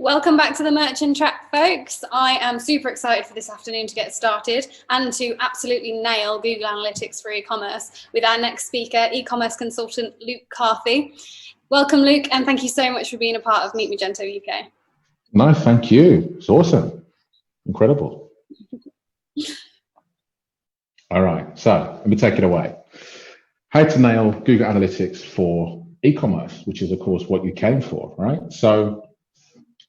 Welcome back to the Merchant Track, folks. I am super excited for this afternoon to get started and to absolutely nail Google Analytics for e-commerce with our next speaker, e-commerce consultant Luke Carthy. Welcome, Luke, and thank you so much for being a part of Meet Magento UK. No, thank you. It's awesome. Incredible. All right, so let me take it away. How to nail Google Analytics for e-commerce, which is, of course, what you came for, right? So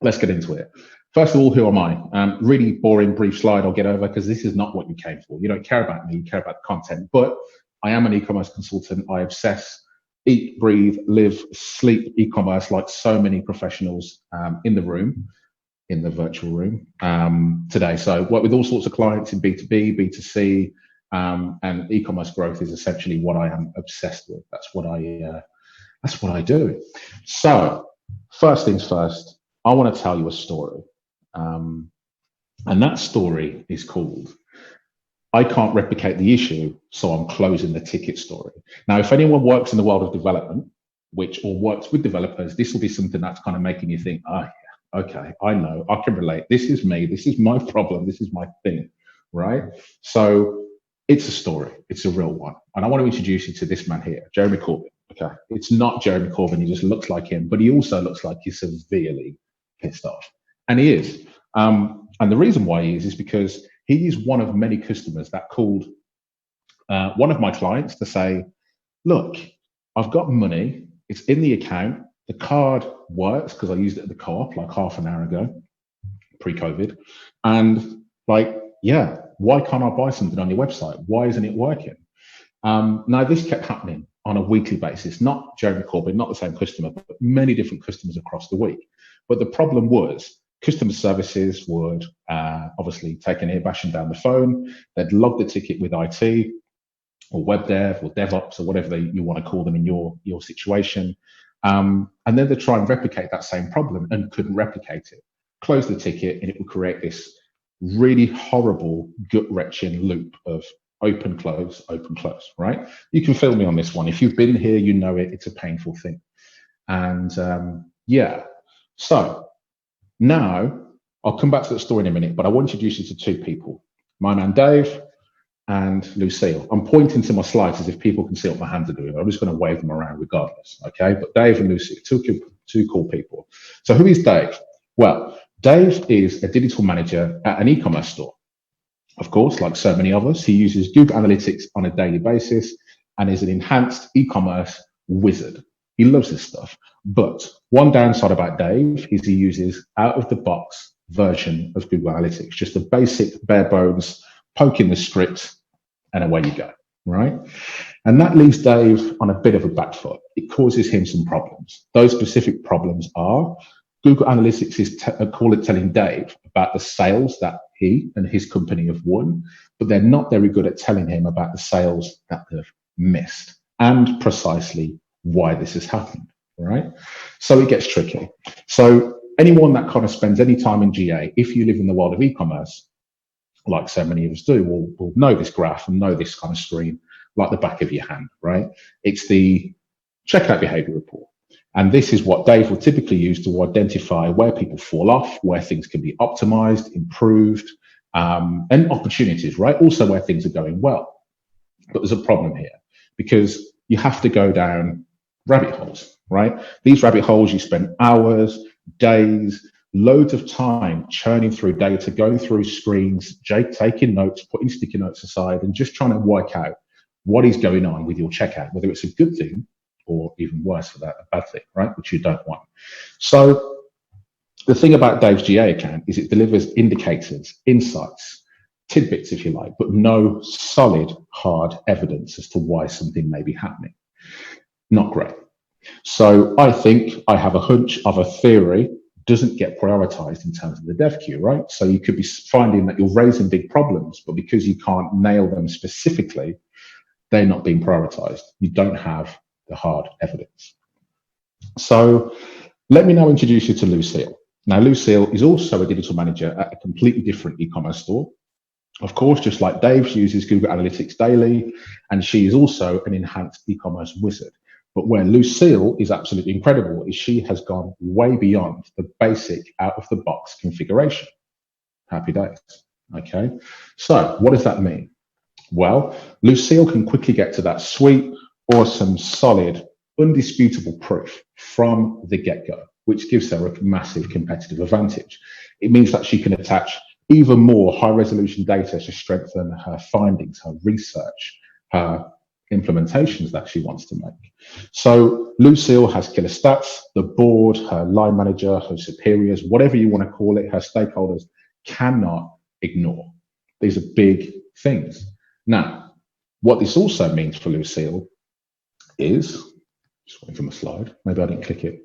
let's get into it. First of all, who am I? Really boring, brief slide I'll get over because this is not what you came for. You don't care about me, you care about the content. But I am an e-commerce consultant. I obsess, eat, breathe, live, sleep e-commerce like so many professionals in the room, in the virtual room today. So work with all sorts of clients in B2B, B2C, and e-commerce growth is essentially what I am obsessed with. That's what I do. So first things first, I want to tell you a story. And that story is called, I can't replicate the issue, so I'm closing the ticket story. Now, if anyone works in the world of development, or works with developers, this will be something that's kind of making you think, oh, yeah, okay, I know, I can relate. This is me, this is my problem, this is my thing, right? So it's a story, it's a real one. And I want to introduce you to this man here, Jeremy Corbyn. Okay, it's not Jeremy Corbyn, he just looks like him, but he also looks like he's severely pissed off. And he is. And the reason why he is because he is one of many customers that called one of my clients to say, look, I've got money, it's in the account, the card works because I used it at the co-op like half an hour ago, pre-COVID. And like, yeah, why can't I buy something on your website? Why isn't it working? Now, this kept happening on a weekly basis, not Jeremy Corbyn, not the same customer, but many different customers across the week. But the problem was customer services would obviously take an ear bashing down the phone. They'd log the ticket with IT or web dev or DevOps or whatever you want to call them in your situation. And then they'd try and replicate that same problem and couldn't replicate it. Close the ticket and it would create this really horrible gut-wrenching loop of open, close, right? You can feel me on this one. If you've been here, you know it. It's a painful thing. And yeah. So now I'll come back to the story in a minute, but I want to introduce you to two people, my man Dave and Lucille. I'm pointing to my slides as if people can see what my hands are doing. I'm just going to wave them around regardless, okay? But Dave and Lucille, two cool people. So who is Dave? Well, Dave is a digital manager at an e-commerce store. Of course, like so many of us, he uses Google Analytics on a daily basis and is an enhanced e-commerce wizard. He loves this stuff. But one downside about Dave is he uses out-of-the-box version of Google Analytics, just a basic bare bones, poke in the script, and away you go, right? And that leaves Dave on a bit of a back foot. It causes him some problems. Those specific problems are Google Analytics is telling Dave about the sales that he and his company have won, but they're not very good at telling him about the sales that they've missed and precisely why this has happened, right? So it gets tricky. So anyone that kind of spends any time in GA, if you live in the world of e-commerce, like so many of us do, will know this graph and know this kind of screen like the back of your hand, right? It's the checkout behavior report. And this is what Dave will typically use to identify where people fall off, where things can be optimized, improved, and opportunities, right? Also where things are going well. But there's a problem here because you have to go down rabbit holes, right? These rabbit holes, you spend hours, days, loads of time churning through data, going through screens, taking notes, putting sticky notes aside, and just trying to work out what is going on with your checkout, whether it's a good thing or even worse for that, a bad thing, right? Which you don't want. So the thing about Dave's GA account is it delivers indicators, insights, tidbits, if you like, but no solid, hard evidence as to why something may be happening. Not great. So I think I have a hunch of a theory doesn't get prioritized in terms of the dev queue, right? So you could be finding that you're raising big problems, but because you can't nail them specifically, they're not being prioritized. You don't have the hard evidence. So let me now introduce you to Lucille. Now, Lucille is also a digital manager at a completely different e-commerce store. Of course, just like Dave, she uses Google Analytics daily, and she is also an enhanced e-commerce wizard. But where Lucille is absolutely incredible is she has gone way beyond the basic out-of-the-box configuration. Happy days. Okay, so what does that mean? Well, Lucille can quickly get to that sweet, awesome, solid, undisputable proof from the get-go, which gives her a massive competitive advantage. It means that she can attach even more high-resolution data to strengthen her findings, her research, her implementations that she wants to make. So Lucille has killer stats. The board, her line manager, her superiors, whatever you want to call it, her stakeholders cannot ignore. These are big things. Now, what this also means for Lucille is, just waiting for my slide, maybe I didn't click it,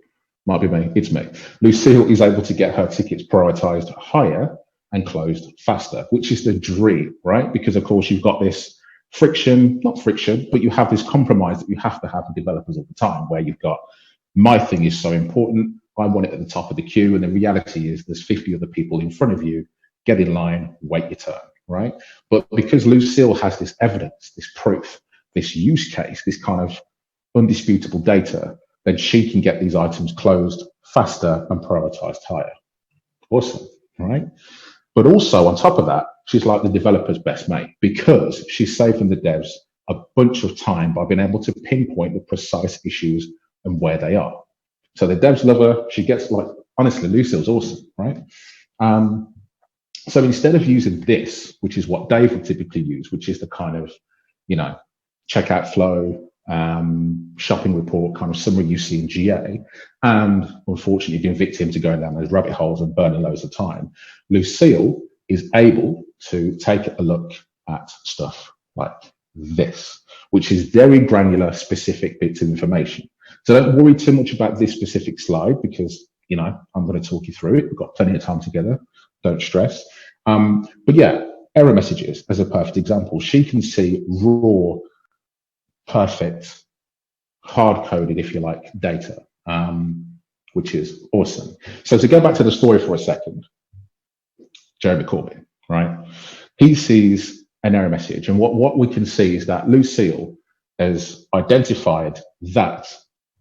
might be me, it's me. Lucille is able to get her tickets prioritized higher and closed faster, which is the dream, right? Because of course you've got this friction, not friction, but you have this compromise that you have to have with developers all the time, where you've got, my thing is so important, I want it at the top of the queue, and the reality is there's 50 other people in front of you, get in line, wait your turn, right? But because Lucille has this evidence, this proof, this use case, this kind of undisputable data, then she can get these items closed faster and prioritized higher. Awesome, right? But also on top of that, she's like the developer's best mate, because she's saving the devs a bunch of time by being able to pinpoint the precise issues and where they are. So the devs love her. She gets, like, honestly, Lucille's awesome, right? So instead of using this, which is what Dave would typically use, which is the kind of, checkout flow, shopping report kind of summary you see in GA, and unfortunately being victim to going down those rabbit holes and burning loads of time, Lucille is able to take a look at stuff like this, which is very granular, specific bits of information. So don't worry too much about this specific slide, because I'm going to talk you through it. We've got plenty of time together. Don't stress. But yeah, error messages as a perfect example. She can see raw, perfect, hard-coded, if you like, data, which is awesome. So to go back to the story for a second, Jeremy Corbyn, right? He sees an error message, and what we can see is that Lucille has identified that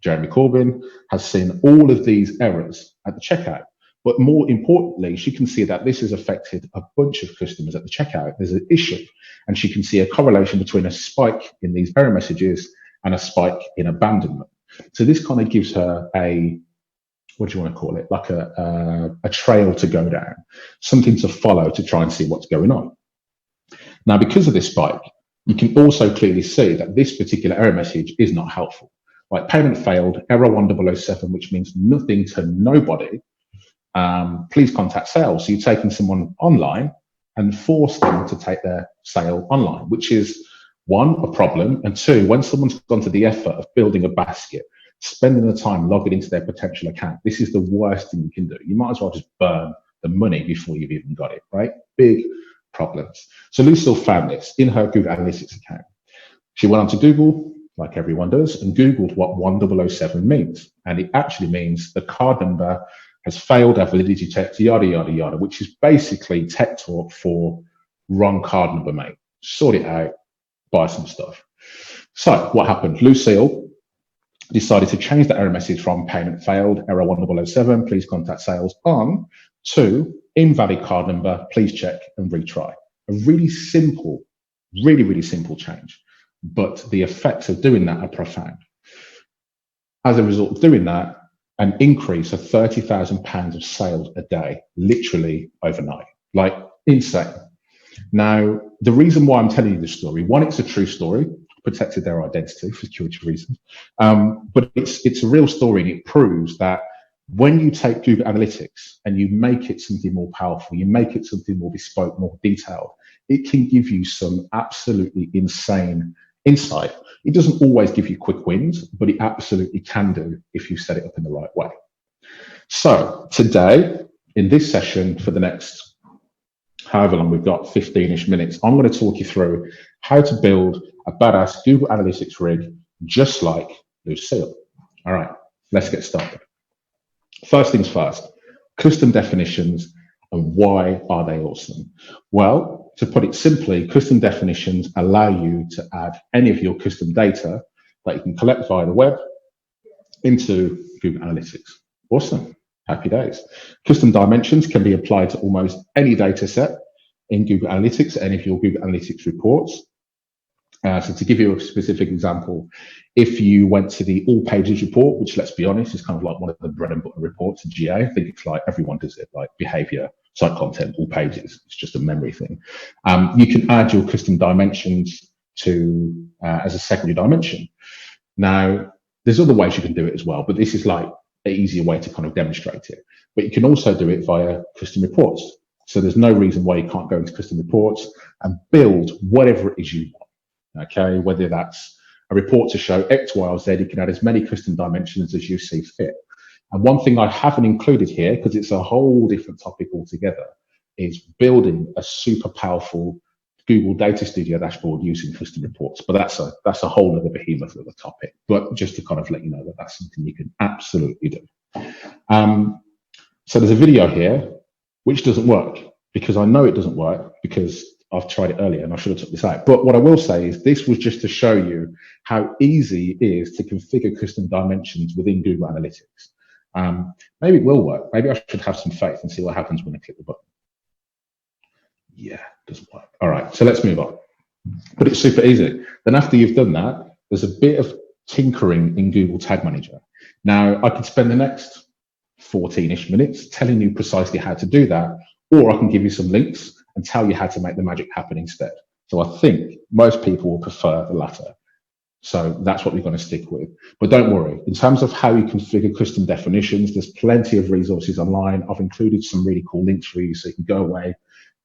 Jeremy Corbyn has seen all of these errors at the checkout. But more importantly, she can see that this has affected a bunch of customers at the checkout. There's an issue, and she can see a correlation between a spike in these error messages and a spike in abandonment. So this kind of gives her a, what do you want to call it? Like a trail to go down, something to follow to try and see what's going on. Now, because of this spike, you can also clearly see that this particular error message is not helpful. Like payment failed, error 1007, which means nothing to nobody. Please contact sales. So you're taking someone online and force them to take their sale online, which is one, a problem, and two, when someone's gone to the effort of building a basket, spending the time logging into their potential account, this is the worst thing you can do. You might as well just burn the money before you've even got it, right? Big problems. So Lucille found this in her Google Analytics account. She went onto Google, like everyone does, and Googled what 1007 means. And it actually means the card number has failed our validity checks, yada, yada, yada, which is basically tech talk for wrong card number, mate. Sort it out, buy some stuff. So what happened? Lucille decided to change the error message from payment failed, error 1007, please contact sales on, to invalid card number, please check and retry. A really simple, really simple change, but the effects of doing that are profound. As a result of doing that, an increase of £30,000 of sales a day, literally overnight, like insane. Now, the reason why I'm telling you this story, one, it's a true story, protected their identity for security reasons, but it's a real story, and it proves that when you take Google Analytics and you make it something more powerful, you make it something more bespoke, more detailed, it can give you some absolutely insane insight. It doesn't always give you quick wins, but it absolutely can do if you set it up in the right way. So today, in this session, for the next however long we've got, 15-ish minutes, I'm going to talk you through how to build a badass Google Analytics rig just like Lucille. All right, let's get started. First things first, custom definitions, and why are they awesome? Well, to put it simply, custom definitions allow you to add any of your custom data that you can collect via the web into Google Analytics. Awesome, happy days. Custom dimensions can be applied to almost any data set in Google Analytics, any of your Google Analytics reports. So to give you a specific example, if you went to the all pages report, which let's be honest, is kind of like one of the bread and butter reports in GA. I think it's like everyone does it, like behavior, site content, all pages. It's just a memory thing. You can add your custom dimensions to as a secondary dimension. Now, there's other ways you can do it as well, but this is like an easier way to kind of demonstrate it. But you can also do it via custom reports. So there's no reason why you can't go into custom reports and build whatever it is you want. Okay, whether that's a report to show X, Y, or Z, you can add as many custom dimensions as you see fit. And one thing I haven't included here, because it's a whole different topic altogether, is building a super powerful Google Data Studio dashboard using custom reports. But that's a whole other behemoth of a topic. But just to kind of let you know that that's something you can absolutely do. So there's a video here which doesn't work, because I know it doesn't work because I've tried it earlier and I should have took this out. But what I will say is this was just to show you how easy it is to configure custom dimensions within Google Analytics. Maybe it will work. Maybe I should have some faith and see what happens when I click the button. Yeah, it doesn't work. All right, so let's move on. But it's super easy. Then after you've done that, there's a bit of tinkering in Google Tag Manager. Now, I could spend the next 14-ish minutes telling you precisely how to do that, or I can give you some links and tell you how to make the magic happen instead. So I think most people will prefer the latter. So that's what we're going to stick with. But don't worry, in terms of how you configure custom definitions, there's plenty of resources online. I've included some really cool links for you, so you can go away,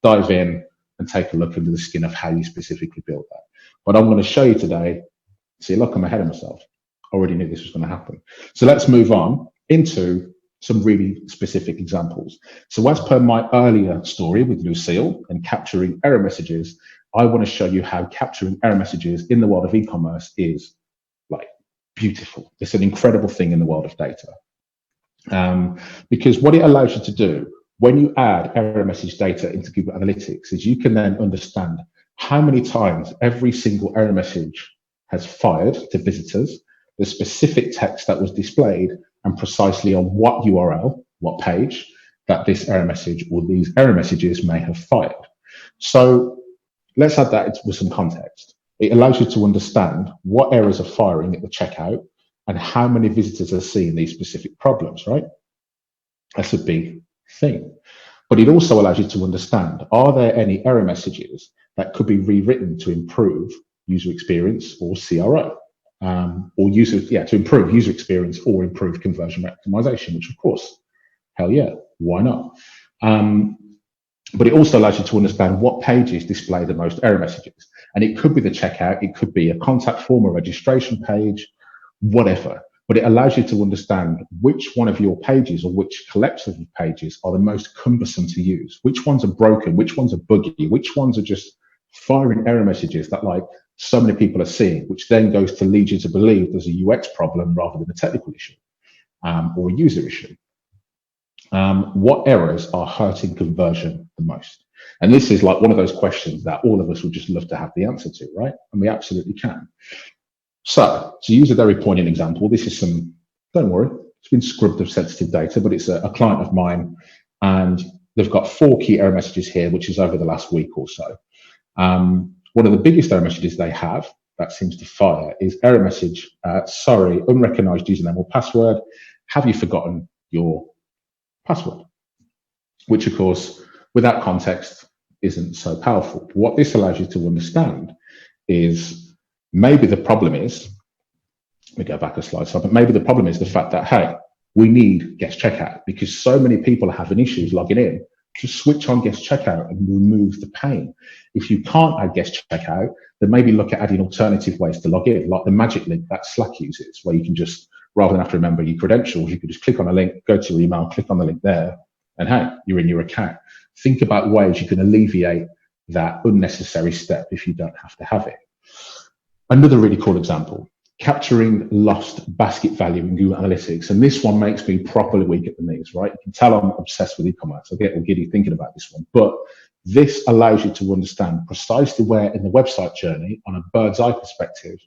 dive in, and take a look under the skin of how you specifically build that. But I'm going to show you today, see, look, I'm ahead of myself. I already knew this was going to happen. So let's move on into some really specific examples. So as per my earlier story with Lucille and capturing error messages, I want to show you how capturing error messages in the world of e-commerce is like beautiful. It's an incredible thing in the world of data. Because what it allows you to do when you add error message data into Google Analytics is you can then understand how many times every single error message has fired to visitors, the specific text that was displayed, and precisely on what URL, what page, that this error message or these error messages may have fired. So let's add that with some context. It allows you to understand what errors are firing at the checkout and how many visitors are seeing these specific problems, right? That's a big thing. But it also allows you to understand, are there any error messages that could be rewritten to improve user experience or CRO? To improve user experience or improve conversion optimization, which of course, hell yeah, why not? But it also allows you to understand what pages display the most error messages. And it could be the checkout, it could be a contact form or registration page, whatever. But it allows you to understand which one of your pages or which collection of pages are the most cumbersome to use, which ones are broken, which ones are buggy, which ones are just firing error messages that like so many people are seeing, which then goes to lead you to believe there's a UX problem rather than a technical issue or a user issue. What errors are hurting conversion the most? And this is like one of those questions that all of us would just love to have the answer to, right? And we absolutely can. So to use a very poignant example, this is some, don't worry, it's been scrubbed of sensitive data, but it's a client of mine, and they've got 4 key error messages here, which is over the last week or so. One of the biggest error messages they have that seems to fire is error message, sorry, unrecognized username or password. Have you forgotten your password? Which of course, without context, isn't so powerful. What this allows you to understand is maybe the problem is, let me go back a slide, but maybe the problem is the fact that, hey, we need guest checkout because so many people are having issues logging in. Just switch on guest checkout and remove the pain. If you can't add guest checkout, then maybe look at adding alternative ways to log in, like the magic link that Slack uses, where you can just, rather than have to remember your credentials, you can just click on a link, go to your email, click on the link there, and hey, you're in your account. Think about ways you can alleviate that unnecessary step if you don't have to have it. Another really cool example, capturing lost basket value in Google Analytics. And this one makes me properly weak at the knees, right? You can tell I'm obsessed with e-commerce. I get all giddy thinking about this one. But this allows you to understand precisely where in the website journey, on a bird's eye perspective,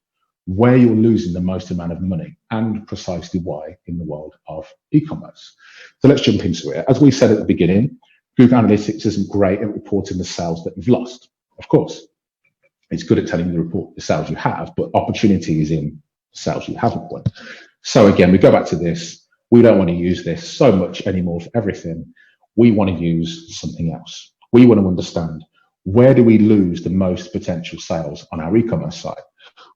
where you're losing the most amount of money and precisely why in the world of e-commerce. So let's jump into it. As we said at the beginning, Google Analytics isn't great at reporting the sales that you've lost. Of course, it's good at telling you the sales you have, but opportunity is in sales you haven't won. So again, we go back to this. We don't want to use this so much anymore for everything. We want to use something else. We want to understand, where do we lose the most potential sales on our e-commerce site?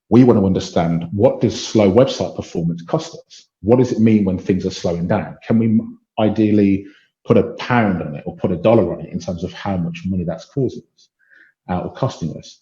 We want to understand, what does slow website performance cost us? What does it mean when things are slowing down? Can we ideally put a pound on it or put a dollar on it in terms of how much money that's causing us or costing us?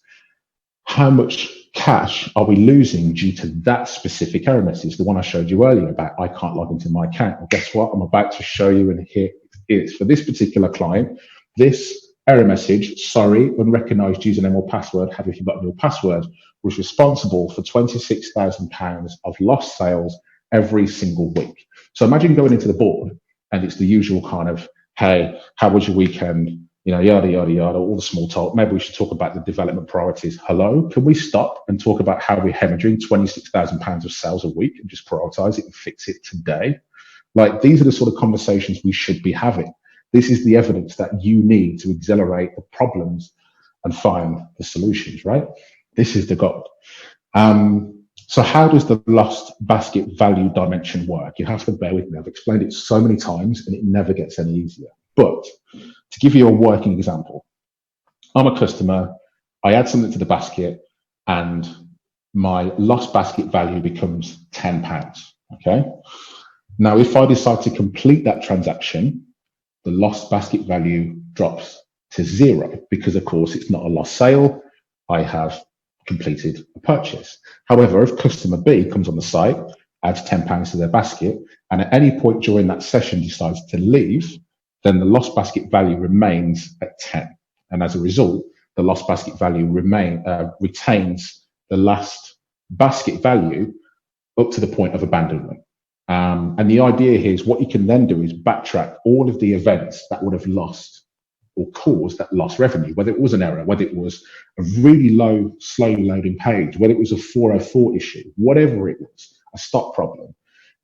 How much cash are we losing due to that specific error message, the one I showed you earlier about I can't log into my account? Well, guess what? I'm about to show you, and here it is. For this particular client, this error message, sorry, unrecognized username or password, have you forgotten your password, was responsible for £26,000 of lost sales every single week. So imagine going into the board and it's the usual kind of, hey, how was your weekend? You know, yada, yada, yada, all the small talk. Maybe we should talk about the development priorities. Hello, can we stop and talk about how we're hemorrhaging £26,000 of sales a week and just prioritize it and fix it today? Like, these are the sort of conversations we should be having. This is the evidence that you need to accelerate the problems and find the solutions, right? This is the gold. So how does the lost basket value dimension work? You have to bear with me. I've explained it so many times and it never gets any easier. But to give you a working example, I'm a customer, I add something to the basket and my lost basket value becomes £10, okay? Now, if I decide to complete that transaction, the lost basket value drops to 0 because, of course, it's not a lost sale. I have completed a purchase. However, if customer B comes on the site, adds £10 to their basket, and at any point during that session decides to leave, then the lost basket value remains at 10. And as a result, the lost basket value retains the last basket value up to the point of abandonment. And the idea here is what you can then do is backtrack all of the events that would have lost or caused that lost revenue, whether it was an error, whether it was a really low, slowly loading page, whether it was a 404 issue, whatever it was, a stock problem.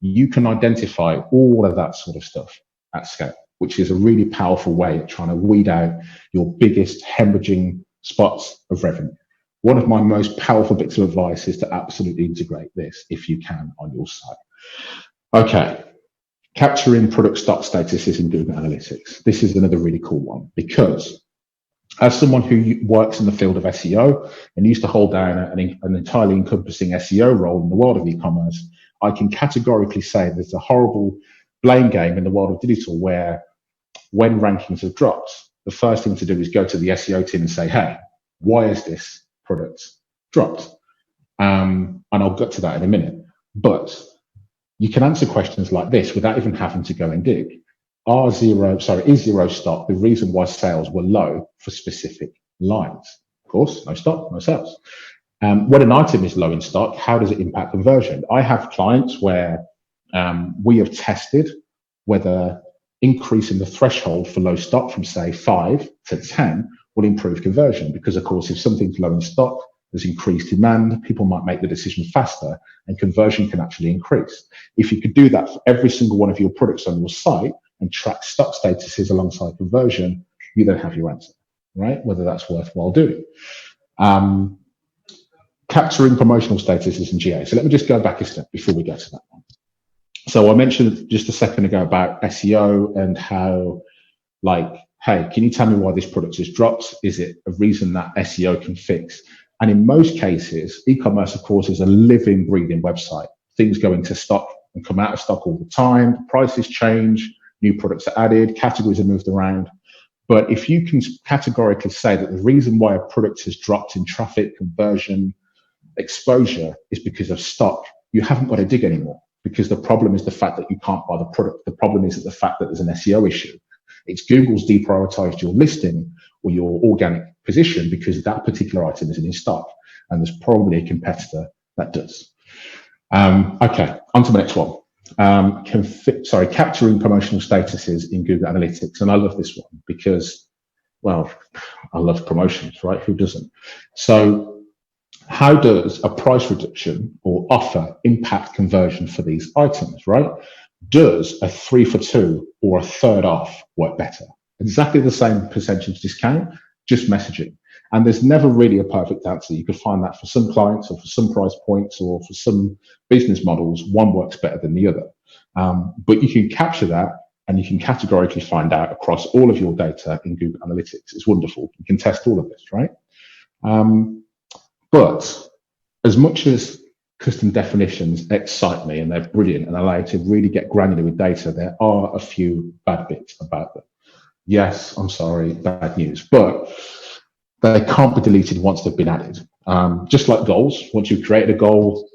You can identify all of that sort of stuff at scale, which is a really powerful way of trying to weed out your biggest hemorrhaging spots of revenue. One of my most powerful bits of advice is to absolutely integrate this if you can on your site. Okay, capturing product stock statuses in Google Analytics. This is another really cool one because as someone who works in the field of SEO and used to hold down an entirely encompassing SEO role in the world of e-commerce, I can categorically say there's a horrible blame game in the world of digital where when rankings have dropped, the first thing to do is go to the SEO team and say, hey, why is this product dropped? And I'll get to that in a minute. But you can answer questions like this without even having to go and dig. Is zero stock the reason why sales were low for specific lines? Of course, no stock, no sales. When an item is low in stock, how does it impact conversion? I have clients where we have tested whether increasing the threshold for low stock from, say, 5 to 10 will improve conversion. Because, of course, if something's low in stock, there's increased demand, people might make the decision faster, and conversion can actually increase. If you could do that for every single one of your products on your site and track stock statuses alongside conversion, you then have your answer, right? Whether that's worthwhile doing. Capturing promotional statuses in GA. So let me just go back a step before we get to that one. So I mentioned just a second ago about SEO and how, like, hey, can you tell me why this product has dropped? Is it a reason that SEO can fix? And in most cases, e-commerce, of course, is a living, breathing website. Things go into stock and come out of stock all the time. Prices change, new products are added, categories are moved around. But if you can categorically say that the reason why a product has dropped in traffic, conversion, exposure is because of stock, you haven't got to dig anymore, because the problem is the fact that you can't buy the product. The problem is the fact that there's an SEO issue. It's Google's deprioritized your listing or your organic position because that particular item isn't in stock, and there's probably a competitor that does. Okay, on to the next one. Capturing promotional statuses in Google Analytics. And I love this one because, well, I love promotions, right? Who doesn't? So how does a price reduction or offer impact conversion for these items, right? Does a 3 for 2 or a third off work better? Exactly the same percentage discount, just messaging. And there's never really a perfect answer. You could find that for some clients or for some price points or for some business models, one works better than the other. But you can capture that and you can categorically find out across all of your data in Google Analytics. It's wonderful. You can test all of this, right? But as much as custom definitions excite me and they're brilliant and allow you to really get granular with data, there are a few bad bits about them. Yes, I'm sorry, bad news, but they can't be deleted once they've been added. Just like goals, once you've created a goal,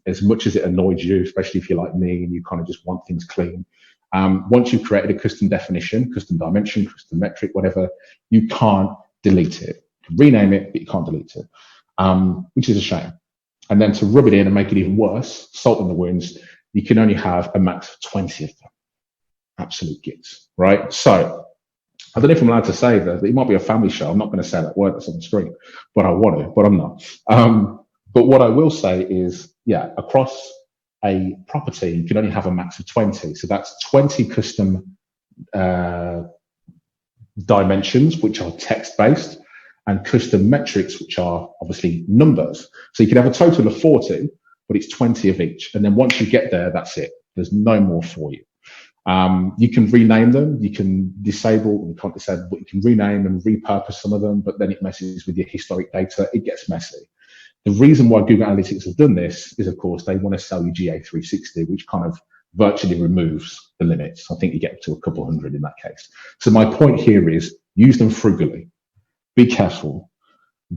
as much as it annoys you, especially if you're like me and you kind of just want things clean, once you've created a custom definition, custom dimension, custom metric, whatever, you can't delete it. You can rename it, but you can't delete it, which is a shame. And then to rub it in and make it even worse, salt in the wounds, you can only have a max of 20 of them. Absolute gits, right? So I don't know if I'm allowed to say that it might be a family show. I'm not going to say that word that's on the screen, but I want to, but I'm not. But what I will say is, yeah, across a property, you can only have a max of 20. So that's 20 custom dimensions, which are text-based, and custom metrics, which are obviously numbers. So you can have a total of 40, but it's 20 of each. And then once you get there, that's it. There's no more for you. You can rename them, you can disable, you can't disable, but you can rename and repurpose some of them, but then it messes with your historic data. It gets messy. The reason why Google Analytics have done this is, of course, they want to sell you GA360, which kind of virtually removes the limits. I think you get up to a couple hundred in that case. So my point here is use them frugally. Be careful.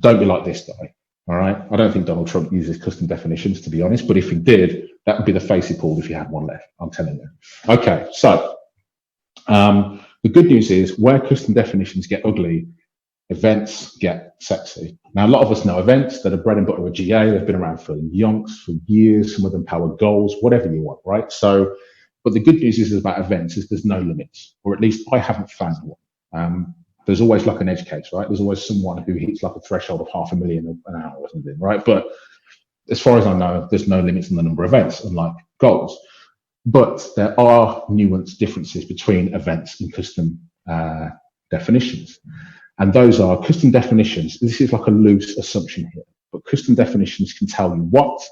Don't be like this guy. All right. I don't think Donald Trump uses custom definitions, to be honest, but if he did, that would be the face he pulled if he had one left. I'm telling you. Okay. So the good news is where custom definitions get ugly, events get sexy. Now, a lot of us know events that are bread and butter of GA. They've been around for yonks, for years. Some of them power goals, whatever you want, right? So, but the good news is about events is there's no limits, or at least I haven't found one. There's always like an edge case, right? There's always someone who hits like a threshold of 500,000 an hour or something, right? But as far as I know, there's no limits on the number of events, unlike goals. But there are nuanced differences between events and custom definitions. And those are custom definitions. This is like a loose assumption here, but custom definitions can tell you what,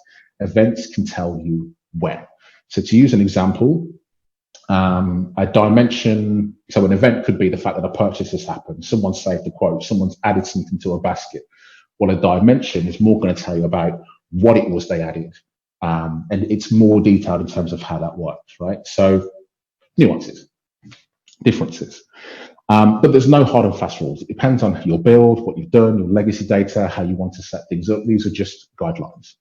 events can tell you when. So to use an example, a dimension, so an event could be the fact that a purchase has happened, someone saved a quote, someone's added something to a basket. Well, a dimension is more going to tell you about what it was they added. And it's more detailed in terms of how that works, right? So nuances, differences. But there's no hard and fast rules. It depends on your build, what you've done, your legacy data, how you want to set things up. These are just guidelines.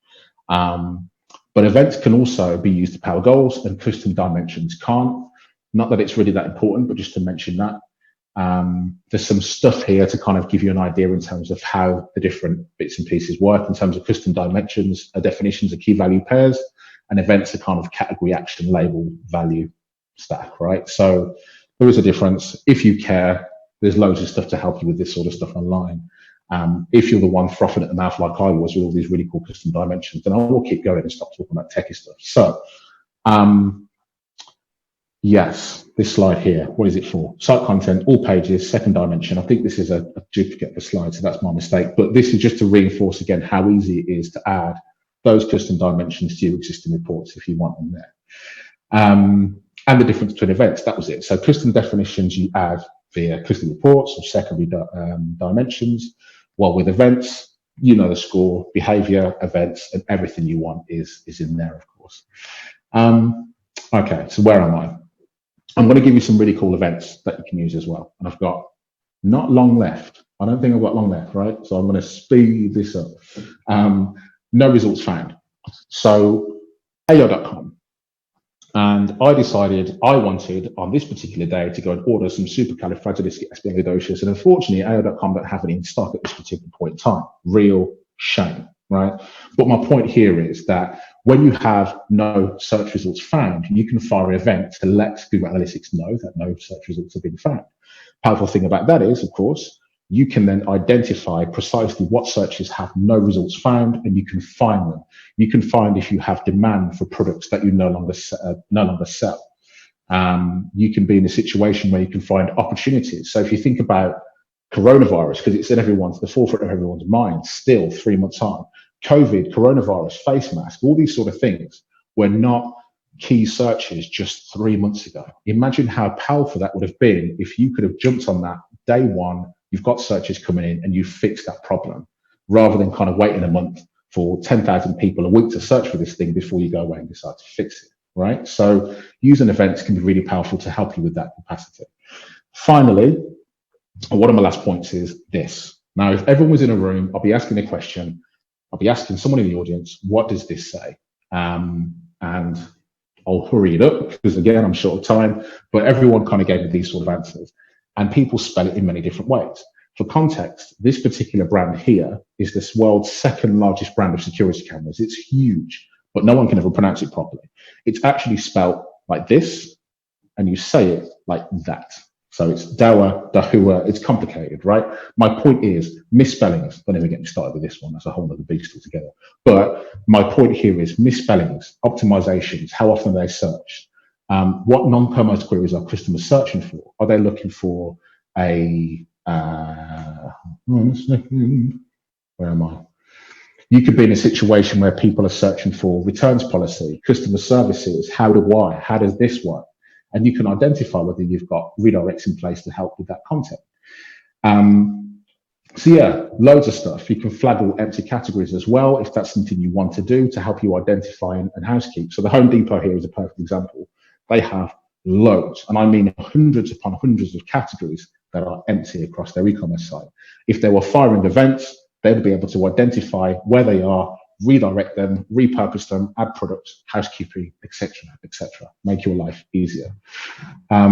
But events can also be used to power goals and custom dimensions can't. Not that it's really that important, but just to mention that. There's some stuff here to kind of give you an idea in terms of how the different bits and pieces work in terms of custom dimensions, definitions are key value pairs, and events are kind of category action label value stack, right? So there is a difference. If you care, there's loads of stuff to help you with this sort of stuff online. If you're the one frothing at the mouth like I was with all these really cool custom dimensions, then I will keep going and stop talking about techie stuff. So, yes, this slide here, what is it for? Site content, all pages, second dimension. I think this is a duplicate of a slide, so that's my mistake. But this is just to reinforce again how easy it is to add those custom dimensions to your existing reports if you want them there. And the difference between events, that was it. So custom definitions you add via custom reports or secondary dimensions, while with events, you know the score, behavior, events, and everything you want is in there, of course. Okay, so where am I? I'm going to give you some really cool events that you can use as well. And I've got not long left. I don't think I've got long left, right? So I'm going to speed this up. No results found. So AO.com. And I decided I wanted on this particular day to go and order some supercalifragilisticexpialidocious. And unfortunately, AO.com don't have it in stock at this particular point in time. Real shame, right? But my point here is that when you have no search results found, you can fire an event to let Google Analytics know that no search results have been found. Powerful thing about that is, of course, you can then identify precisely what searches have no results found, and you can find them. You can find if you have demand for products that you no longer sell. You can be in a situation where you can find opportunities. So if you think about coronavirus, because it's in the forefront of everyone's mind still 3 months on, COVID, coronavirus, face mask, all these sort of things were not key searches just 3 months ago. Imagine how powerful that would have been if you could have jumped on that day one, you've got searches coming in and you fixed that problem, rather than kind of waiting a month for 10,000 people a week to search for this thing before you go away and decide to fix it, right? So using events can be really powerful to help you with that capacity. Finally, one of my last points is this. Now, if everyone was in a room, I'll be asking a question. I'll be asking someone in the audience, what does this say? And I'll hurry it up because, again, I'm short of time, but everyone kind of gave me these sort of answers. And people spell it in many different ways. For context, this particular brand here is this world's second largest brand of security cameras. It's huge, but no one can ever pronounce it properly. It's actually spelled like this, and you say it like that. So it's Dawa, Dahua, it's complicated, right? My point is misspellings. Don't even get me started with this one. That's a whole other beast altogether. But my point here is misspellings, optimizations, how often are they searched? What non-commerce queries are customers searching for? Are they looking for a, where am I? You could be in a situation where people are searching for returns policy, customer services, how does this work? And you can identify whether you've got redirects in place to help with that content. So yeah, loads of stuff. You can flag all empty categories as well, if that's something you want to do to help you identify and housekeep. So the Home Depot here is a perfect example. They have loads, and I mean hundreds upon hundreds of categories that are empty across their e-commerce site. If they were firing events, they would be able to identify where they are, redirect them, repurpose them, add products, housekeeping, etc., etc. Make your life easier. I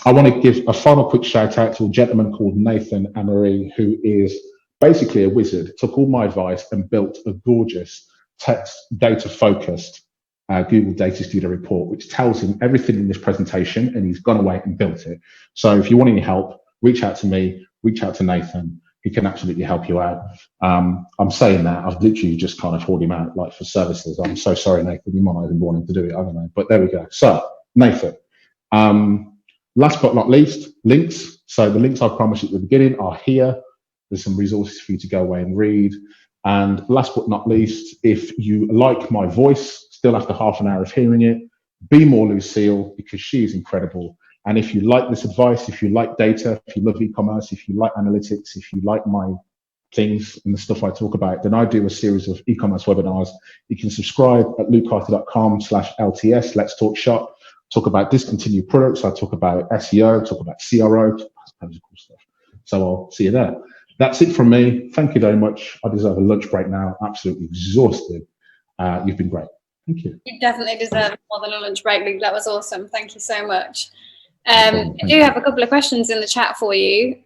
want to give a final quick shout out to a gentleman called Nathan Amory, who is basically a wizard. Took all my advice and built a gorgeous text data focused Google Data Studio report, which tells him everything in this presentation, and he's gone away and built it. So if you want any help, reach out to me, reach out to Nathan. He can absolutely help you out. I'm saying that, I've literally just kind of hauled him out like for services. I'm so sorry, Nathan, you might not even want him to do it, I don't know, but there we go. So, Nathan, last but not least, links. So the links I promised at the beginning are here. There's some resources for you to go away and read. And last but not least, if you like my voice, still after half an hour of hearing it, be more Lucille, because she is incredible. And if you like this advice, if you like data, if you love e-commerce, if you like analytics, if you like my things and the stuff I talk about, then I do a series of e-commerce webinars. You can subscribe at lukecarthy.com/LTS, Let's Talk Shop, talk about discontinued products. I talk about SEO, talk about CRO, tons of cool stuff. So I'll see you there. That's it from me. Thank you very much. I deserve a lunch break now. Absolutely exhausted. You've been great. Thank you. You definitely deserve more than a lunch break, Luke. That was awesome. Thank you so much. I do have a couple of questions in the chat for you.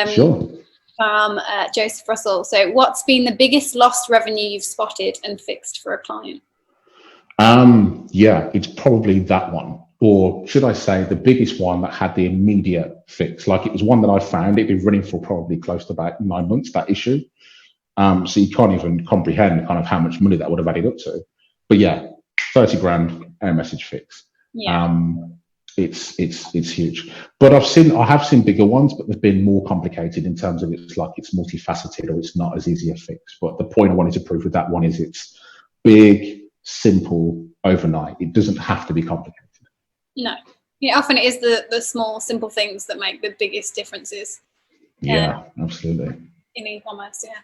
Sure. From Joseph Russell. So what's been the biggest lost revenue you've spotted and fixed for a client? Yeah, it's probably that one. Or should I say the biggest one that had the immediate fix. Like it was one that I found, it'd been running for probably close to about 9 months, that issue. So you can't even comprehend kind of how much money that would have added up to. But yeah, 30 grand error message fix. Yeah. It's huge. But I have seen bigger ones, but they've been more complicated in terms of it's multifaceted or it's not as easy a fix. But the point I wanted to prove with that one is it's big, simple, overnight. It doesn't have to be complicated. No. Yeah, often it is the small, simple things that make the biggest differences. Yeah, absolutely. In e-commerce, yeah.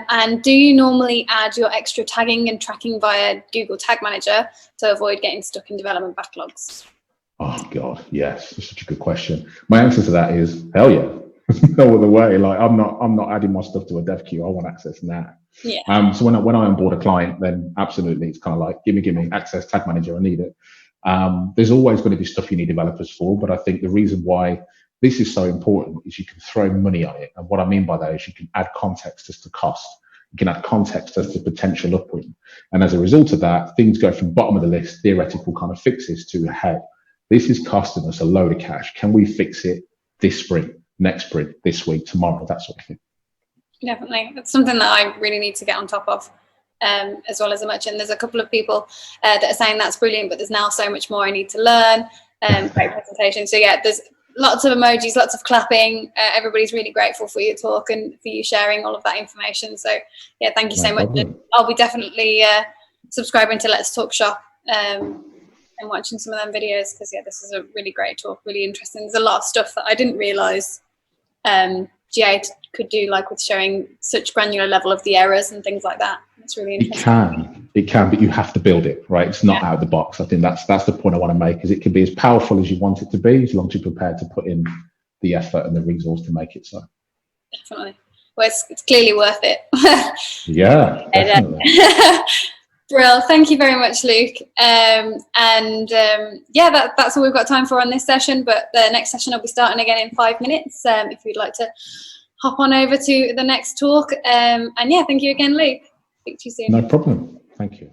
And do you normally add your extra tagging and tracking via Google Tag Manager to avoid getting stuck in development backlogs? Oh God, yes, that's such a good question. My answer to that is hell yeah. No other way. Like I'm not adding my stuff to a dev queue. I want access now. Yeah. So when I onboard a client, then absolutely it's kind of like give me access Tag Manager. I need it. There's always going to be stuff you need developers for, but I think the reason why this is so important is you can throw money on it. And what I mean by that is you can add context as to cost. You can add context as to potential upwing. And as a result of that, things go from bottom of the list, theoretical kind of fixes to, hey, this is costing us a load of cash. Can we fix it this spring? next sprint, this week, tomorrow, that sort of thing. Definitely. It's something that I really need to get on top of, as well as much. And there's a couple of people that are saying that's brilliant, but there's now so much more I need to learn. Great presentation. So yeah, there's lots of emojis, lots of clapping. Everybody's really grateful for your talk and for you sharing all of that information. So yeah, thank you so much. I'll be definitely subscribing to Let's Talk Shop and watching some of them videos, because yeah, this is a really great talk, really interesting. There's a lot of stuff that I didn't realise GA could do, like with showing such granular level of the errors and things like that. It's really interesting. It can, but you have to build it, right? It's not out of the box. I think that's the point I want to make, is it can be as powerful as you want it to be, as long as you're prepared to put in the effort and the resource to make it so. Definitely. Well, it's clearly worth it. Yeah, definitely. Brill, thank you very much, Luke. Yeah, that's all we've got time for on this session, but the next session will be starting again in 5 minutes. If you'd like to hop on over to the next talk. And yeah, thank you again, Luke. Speak to you soon. No problem. Thank you.